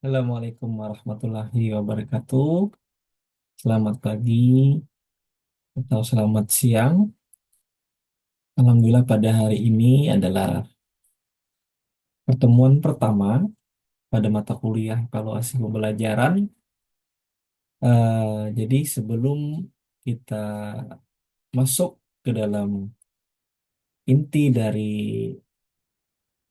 Assalamualaikum warahmatullahi wabarakatuh. Selamat pagi atau selamat siang. Alhamdulillah pada hari ini adalah pertemuan pertama pada mata kuliah evaluasi pembelajaran. Jadi sebelum kita masuk ke dalam inti dari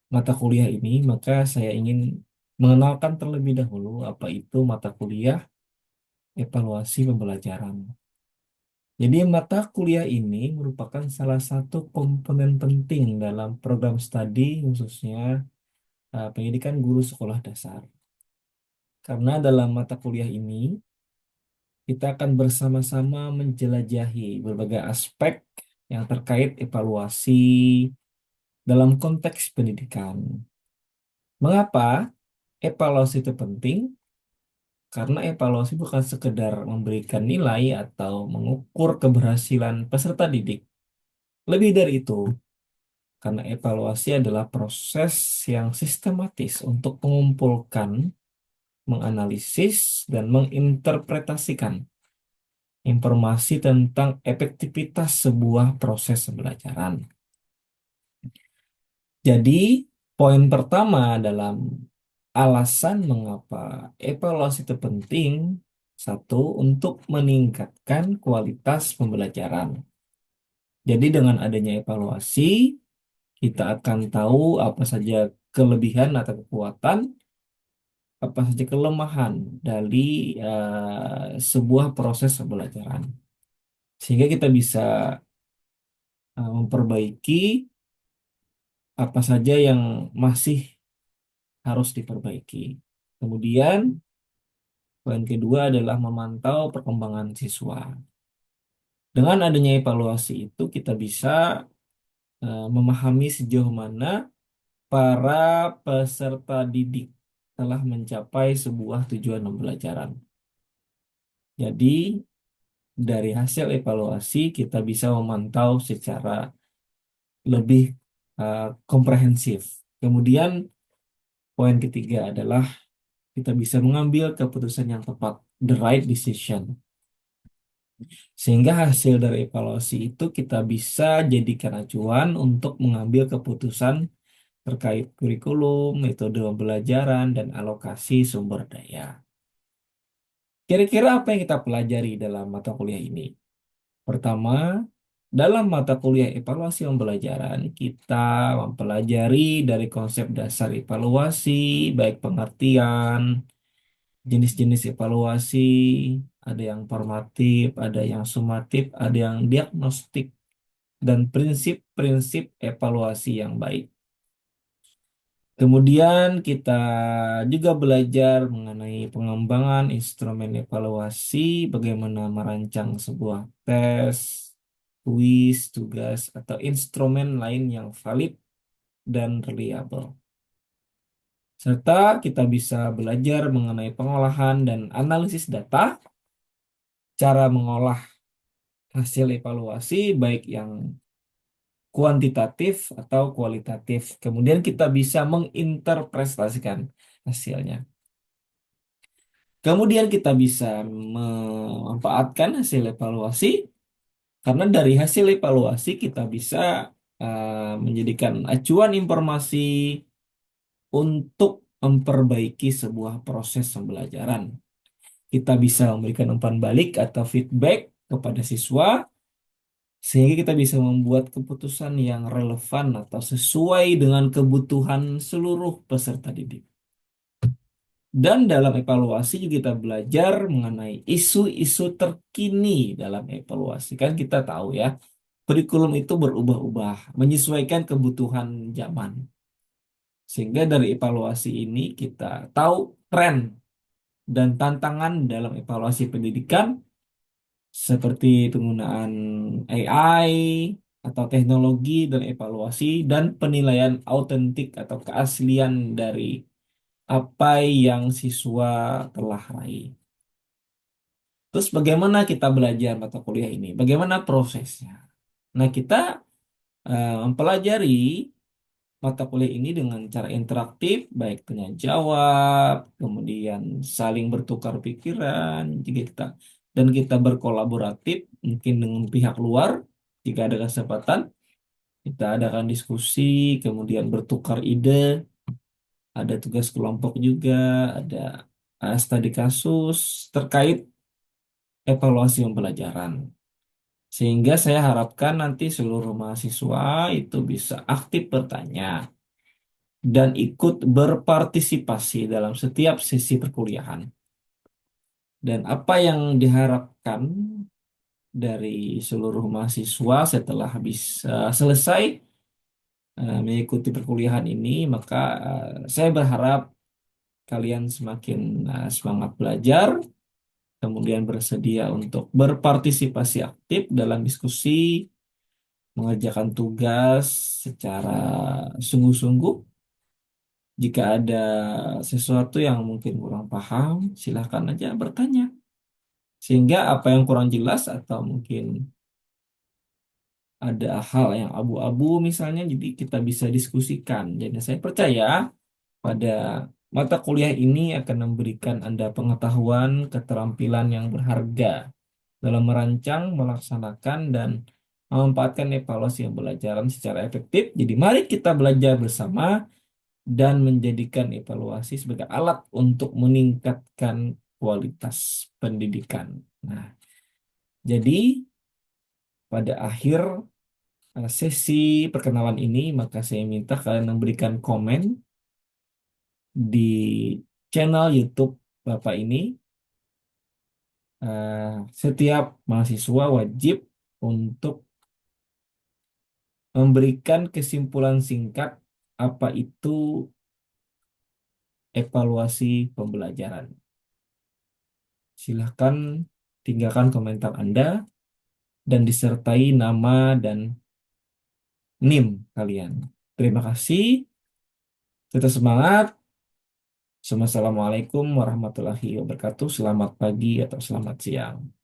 mata kuliah ini, maka saya ingin mengenalkan terlebih dahulu apa itu mata kuliah evaluasi pembelajaran. Jadi mata kuliah ini merupakan salah satu komponen penting dalam program studi khususnya pendidikan guru sekolah dasar. Karena dalam mata kuliah ini kita akan bersama-sama menjelajahi berbagai aspek yang terkait evaluasi dalam konteks pendidikan. Mengapa evaluasi itu penting? Karena evaluasi bukan sekedar memberikan nilai atau mengukur keberhasilan peserta didik. Lebih dari itu, karena evaluasi adalah proses yang sistematis untuk mengumpulkan, menganalisis, dan menginterpretasikan informasi tentang efektivitas sebuah proses pembelajaran. Jadi, poin pertama dalam alasan mengapa evaluasi itu penting, satu, untuk meningkatkan kualitas pembelajaran. Jadi, dengan adanya evaluasi, kita akan tahu apa saja kelebihan atau kekuatan, apa saja kelemahan dari sebuah proses pembelajaran. Sehingga kita bisa memperbaiki apa saja yang masih harus diperbaiki. Kemudian, poin kedua adalah memantau perkembangan siswa. Dengan adanya evaluasi itu, kita bisa memahami sejauh mana para peserta didik telah mencapai sebuah tujuan pembelajaran. Jadi, dari hasil evaluasi kita bisa memantau secara lebih komprehensif. Kemudian poin ketiga adalah kita bisa mengambil keputusan yang tepat, the right decision. Sehingga hasil dari evaluasi itu kita bisa jadikan acuan untuk mengambil keputusan terkait kurikulum, metode pembelajaran, dan alokasi sumber daya. Kira-kira apa yang kita pelajari dalam mata kuliah ini? Pertama, dalam mata kuliah evaluasi pembelajaran, kita mempelajari dari konsep dasar evaluasi, baik pengertian, jenis-jenis evaluasi, ada yang formatif, ada yang sumatif, ada yang diagnostik, dan prinsip-prinsip evaluasi yang baik. Kemudian kita juga belajar mengenai pengembangan instrumen evaluasi, bagaimana merancang sebuah tes, kuis, tugas, atau instrumen lain yang valid dan reliable. Serta kita bisa belajar mengenai pengolahan dan analisis data, cara mengolah hasil evaluasi baik yang kuantitatif atau kualitatif. Kemudian kita bisa menginterpretasikan hasilnya. Kemudian kita bisa memanfaatkan hasil evaluasi karena dari hasil evaluasi kita bisa menjadikan acuan informasi untuk memperbaiki sebuah proses pembelajaran. Kita bisa memberikan umpan balik atau feedback kepada siswa sehingga kita bisa membuat keputusan yang relevan atau sesuai dengan kebutuhan seluruh peserta didik. Dan dalam evaluasi juga kita belajar mengenai isu-isu terkini dalam evaluasi. Kan kita tahu ya, kurikulum itu berubah-ubah, menyesuaikan kebutuhan zaman. Sehingga dari evaluasi ini kita tahu tren dan tantangan dalam evaluasi pendidikan seperti penggunaan AI atau teknologi dan evaluasi dan penilaian autentik atau keaslian dari apa yang siswa telah raih. Terus bagaimana kita belajar mata kuliah ini? Bagaimana prosesnya? Nah, kita mempelajari mata kuliah ini dengan cara interaktif, baik tanya jawab, kemudian saling bertukar pikiran, jika kita dan kita berkolaboratif mungkin dengan pihak luar jika ada kesempatan, kita adakan diskusi, kemudian bertukar ide, ada tugas kelompok juga, ada studi kasus terkait evaluasi pembelajaran. Sehingga saya harapkan nanti seluruh mahasiswa itu bisa aktif bertanya dan ikut berpartisipasi dalam setiap sesi perkuliahan. Dan apa yang diharapkan dari seluruh mahasiswa setelah bisa selesai mengikuti perkuliahan ini, maka saya berharap kalian semakin semangat belajar, kemudian bersedia untuk berpartisipasi aktif dalam diskusi, mengerjakan tugas secara sungguh-sungguh. Jika ada sesuatu yang mungkin kurang paham, silahkan aja bertanya. Sehingga apa yang kurang jelas atau mungkin ada hal yang abu-abu misalnya, jadi kita bisa diskusikan. Jadi saya percaya pada mata kuliah ini akan memberikan Anda pengetahuan, keterampilan yang berharga dalam merancang, melaksanakan, dan memanfaatkan evaluasi pembelajaran secara efektif. Jadi mari kita belajar bersama dan menjadikan evaluasi sebagai alat untuk meningkatkan kualitas pendidikan. Nah, jadi pada akhir sesi perkenalan ini, maka saya minta kalian memberikan komen di channel YouTube Bapak ini. Setiap mahasiswa wajib untuk memberikan kesimpulan singkat apa itu evaluasi pembelajaran. Silahkan tinggalkan komentar Anda dan disertai nama dan NIM kalian. Terima kasih. Tetap semangat. Assalamualaikum warahmatullahi wabarakatuh. Selamat pagi atau selamat siang.